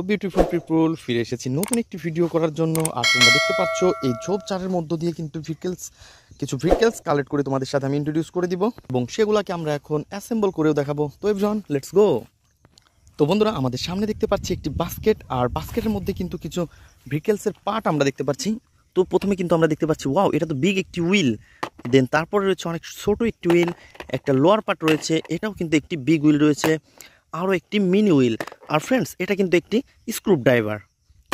Beautiful people ফিরে এসেছি নতুন একটি ভিডিও করার জন্য। আর তোমরা দেখতে পাচ্ছ এই ঝোপঝাড়ের মধ্য দিয়ে কিন্তু কিছু ভেহিকলস কালেক্ট করে তোমাদের সাথে আমি ইন্ট্রোডিউস করে দিব এবং সেগুলোকে আমরা এখন অ্যাসেম্বল করেও দেখাবো। তো এভরিওয়ান, লেটস গো। তো বন্ধুরা, আমাদের সামনে দেখতে পাচ্ছি একটি বাস্কেট, আর বাস্কেটের মধ্যে কিন্তু কিছু ভেহিকলসের পার্ট আমরা দেখতে পাচ্ছি। তো প্রথমে কিন্তু আমরা দেখতে পাচ্ছি, ওয়াও, এটা তো বিগ একটি হুইল। দেন তারপরে রয়েছে অনেক ছোট একটি হুইল, একটা লোয়ার পার্ট রয়েছে, এটাও কিন্তু একটি বিগ হুইল রয়েছে, আরও একটি মিনি হুইল। আর ফ্রেন্ডস, এটা কিন্তু একটি স্ক্রু ড্রাইভার।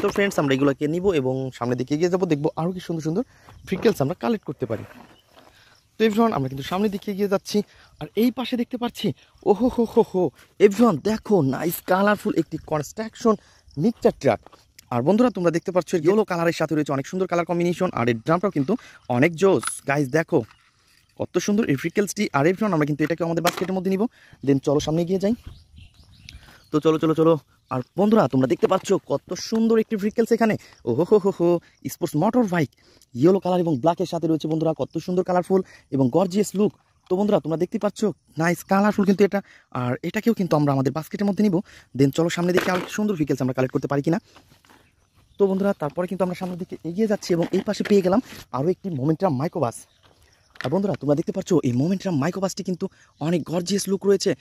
তো ফ্রেন্ডস, আমরা এগুলোকে নিব এবং সামনের দিকে এগিয়ে যাবো, দেখবো আরও কি সুন্দর সুন্দর ভেহিকলস আমরা কালেক্ট করতে পারি। তো এভরিওয়ান, আমরা কিন্তু সামনের দিকে এগিয়ে যাচ্ছি। আর এই পাশে দেখতে পাচ্ছি, ওহো হো হো হো, এভরিওয়ান দেখো, নাইস কালারফুল একটি কনস্ট্রাকশন মিক্সচার ট্রাক। আর বন্ধুরা, তোমরা দেখতে পাচ্ছ ইয়েলো কালারের সাথে রয়েছে অনেক সুন্দর কালার কম্বিনেশন, আর এর ড্রামটাও কিন্তু অনেক জোস। গাইস দেখো কত সুন্দর এই ভেহিকলসটি। আর এভরিওয়ান, আমরা কিন্তু এটাকে আমাদের বাস্কেটের মধ্যে নিব। দেন চলো সামনে এগিয়ে যাই। তো চলো চলো চলো। আর বন্ধুরা, তোমরা দেখতে পাচ্ছ কত সুন্দর একটি ভেহিকলস এখানে। ওহো হো হো হো, sports motor bike, yellow colour এবং ব্ল্যাকের সাথে রয়েছে বন্ধুরা, কত সুন্দর কালারফুল এবং গর্জিয়াস লুক। তো বন্ধুরা, তোমরা দেখতে পাচ্ছ নাইস কালারফুল কিন্তু এটা। আর এটাকেও কিন্তু আমরা আমাদের বাস্কেটের মধ্যে নিব। দেন চলো সামনে দিকে আর সুন্দর ভেহিকলস আমরা কালেক্ট করতে পারি কিনা। তো বন্ধুরা, তারপরে কিন্তু আমরা সামনের দিকে এগিয়ে যাচ্ছি এবং এই পাশে পেয়ে গেলাম আরও একটি মোমেন্টাম মাইক্রোবাস। আর বন্ধুরা, তোমরা দেখতে পাচ্ছ এই মোমেন্টাম মাইক্রোবাসটি কিন্তু অনেক গর্জিয়াস লুক রয়েছে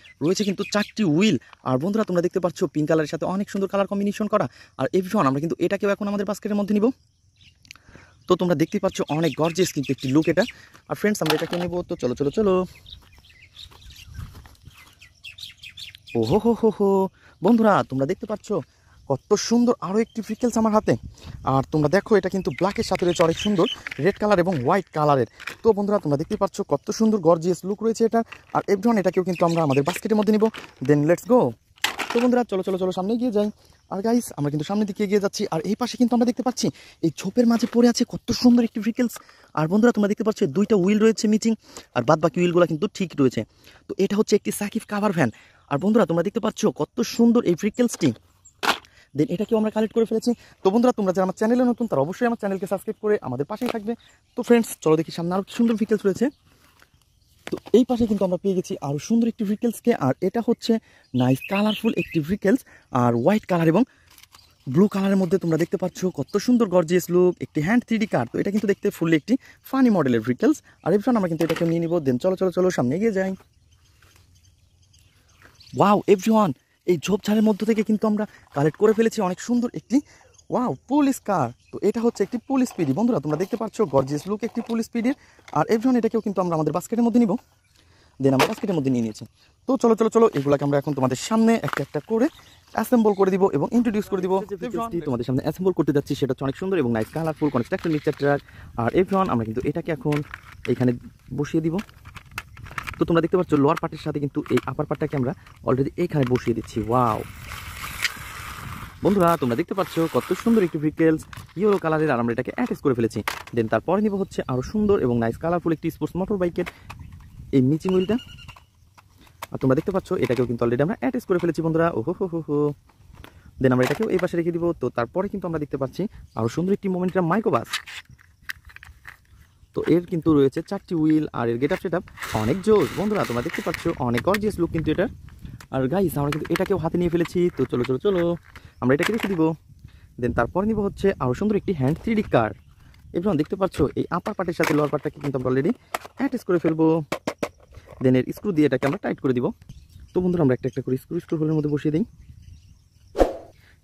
কিন্তু 4টি হুইল। আর বন্ধুরা, তোমরা দেখতে পাচ্ছ পিঙ্ক কালারের সাথে অনেক সুন্দর কালার কম্বিনেশন করা। আর এভরিওয়ান, আমরা কিন্তু এটাকেও এখন আমাদের বাস্কেটের মধ্যে নিব। তো তোমরা দেখতে পাচ্ছ অনেক গর্জিয়াস কিন্তু একটি লুক এটা। আর ফ্রেন্ডস, আমরা এটাকে নেব। তো চলো চলো চলো। ওহো হো হো হো, বন্ধুরা, তোমরা দেখতে পাচ্ছ কত সুন্দর আরও একটি ভেহিকলস আমার হাতে। আর তোমরা দেখো, এটা কিন্তু ব্ল্যাকের সাথে রয়েছে অনেক সুন্দর রেড কালার এবং হোয়াইট কালারের। তো বন্ধুরা, তোমরা দেখতে পাচ্ছ কত সুন্দর গর্জিয়াস লুক রয়েছে এটা। আর এভরিওয়ান, এটাকেও কিন্তু আমরা আমাদের বাস্কেটের মধ্যে নিব। Then let's go. তো বন্ধুরা, চলো চলো চলো, সামনে এগিয়ে যাই। আর গাইস, আমরা কিন্তু সামনের দিকে এগিয়ে যাচ্ছি। আর এই পাশে কিন্তু আমরা দেখতে পাচ্ছি এই ঝোপের মাঝে পড়ে আছে কত সুন্দর একটি ভেহিকলস। আর বন্ধুরা, তোমরা দেখতে পাচ্ছ 2টা হুইল রয়েছে মিচিং, আর বাদ বাকি হুইলগুলো কিন্তু ঠিক রয়েছে। তো এটা হচ্ছে একটি সাকিব কাভার ভ্যান। আর বন্ধুরা, তোমরা দেখতে পাচ্ছ কত সুন্দর এই ভেহিকলসটি। দেন এটাকেও আমরা কালেক্ট করে ফেলেছি। তো বন্ধুরা, তোমরা যারা আমার চ্যানেলে নতুন, তারা অবশ্যই আমার চ্যানেলকে সাবস্ক্রাইব করে আমাদের পাশেই থাকবে। তো ফ্রেন্ডস, চলো দেখি সামনে আরও সুন্দর ভেহিকলস রয়েছে। তো এই পাশে কিন্তু আমরা পেয়ে গেছি আরও সুন্দর একটি ভেহিকলসকে। আর এটা হচ্ছে নাইস কালারফুল একটি ভেহিকলস, আর হোয়াইট কালার এবং ব্লু কালারের মধ্যে তোমরা দেখতে পাচ্ছ কত সুন্দর গর্জিয়াস লুক, একটি হ্যান্ড 3D কার। তো এটা কিন্তু দেখতে ফুললি একটি ফানি মডেলের ভেহিকলস। আর এভরিওয়ান, আমরা কিন্তু এটাকে নিয়ে নিব। দেন চলো চলো চলো, সামনে এগিয়ে যাই। ওয়াও এভরিওয়ান, এই ঝোপঝাড়ের মধ্য থেকে কিন্তু আমরা কালেক্ট করে ফেলেছি অনেক সুন্দর একটি ওয়াও পুলিশ কার। তো এটা হচ্ছে একটি পুলিশ স্পিডি। বন্ধুরা, তোমরা দেখতে পাচ্ছ গর্জিয়াস লুক একটি পুলিশ স্পিডির। আর এভরিওয়ান, এটাকেও কিন্তু আমরা আমাদের বাস্কেটের মধ্যে নিব। দেন আমরা বাস্কেটের মধ্যে নিয়ে নিয়েছি। তো চলো চলো চলো, এগুলোকে আমরা এখন তোমাদের সামনে একটা একটা করে অ্যাসেম্বল করে দিব এবং ইন্ট্রোডিউস করে দিব। তোমাদের সামনে অ্যাসেম্বল করতে যাচ্ছি, সেটা হচ্ছে অনেক সুন্দর এবং nice colourful construction mixture truck. আর এভরিওয়ান, আমরা কিন্তু এটাকে এখন এখানে বসিয়ে দিব। তো তোমরা দেখতে পাচ্ছ লোয়ার পার্টের সাথে কিন্তু এই আপার পার্টটাকে আমরা অলরেডি এইখানে বসিয়ে দিচ্ছি। ওয়াও বন্ধুরা, তোমরা দেখতে পাচ্ছ কত সুন্দর একটি ভেহিকলস ইয়েলো কালারের। আর আমরা এটাকে অ্যাটাচ করে ফেলেছি। দেন তারপরে নিব হচ্ছে আরও সুন্দর এবং নাইস কালারফুল একটি স্পোর্টস মোটর বাইকের এই মিচিং হুইলটা। আর তোমরা দেখতে পাচ্ছ এটাকেও কিন্তু অলরেডি আমরা অ্যাটাচ করে ফেলেছি বন্ধুরা। ওহো হো হো হো। দেন আমরা এটাকেও এই পাশে রেখে দিব। তো তারপরে কিন্তু আমরা দেখতে পাচ্ছি আরও সুন্দর একটি মোমেন্টাম মাইক্রোবাস। তো এর কিন্তু রয়েছে 4টি হুইল, আর এর গেট আপ সেট আপ অনেক জোস। বন্ধুরা, তোমরা দেখতে পাচ্ছ অনেক গর্জিয়াস লুক কিন্তু এটা। আর গাইস, আমরা কিন্তু এটাকেও হাতে নিয়ে ফেলেছি। তো চলো চলো চলো, আমরা এটাকে রেখে দিব। দেন তারপরে নিব হচ্ছে আরও সুন্দর একটি হ্যান্ড 3D কার। এবার দেখতে পাচ্ছ এই আপার পার্টের সাথে লোয়ার পার্টটাকে কিন্তু আমরা অলরেডি অ্যাটাচ করে ফেলবো। দেন এর স্ক্রু দিয়ে এটাকে আমরা টাইট করে দিব। তো বন্ধুরা, আমরা একটা একটা করে স্ক্রু হোলের মধ্যে বসিয়ে দিই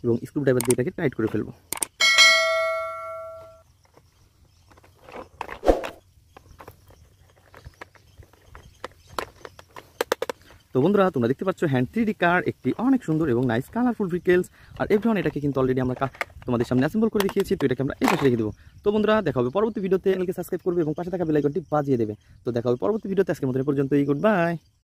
এবং স্ক্রু ড্রাইভার দিয়ে এটাকে টাইট করে ফেলবো। তো বন্ধুরা, তোমরা দেখতে পাচ্ছ হ্যান্ড 3D কার, একটি অনেক সুন্দর এবং নাইস কালারফুল ভেহিকলস। আর এভরিওয়ান, এটাকে কিন্তু অলরেডি আমরা তোমাদের সামনে অ্যাসেম্বল করে দেখিয়েছি। তো এটাকে আমরা এই পাশে রেখে দেবো। তো বন্ধুরা, দেখা হবে পরবর্তী ভিডিওতে। চ্যানেলকে সাবস্ক্রাইব করবে এবং পাশে থাকা বেল আইকনটি বাজিয়ে দেবে। তো দেখা হবে পরবর্তী ভিডিওতে। আজকের মতো পর্যন্তই, গুড বাই।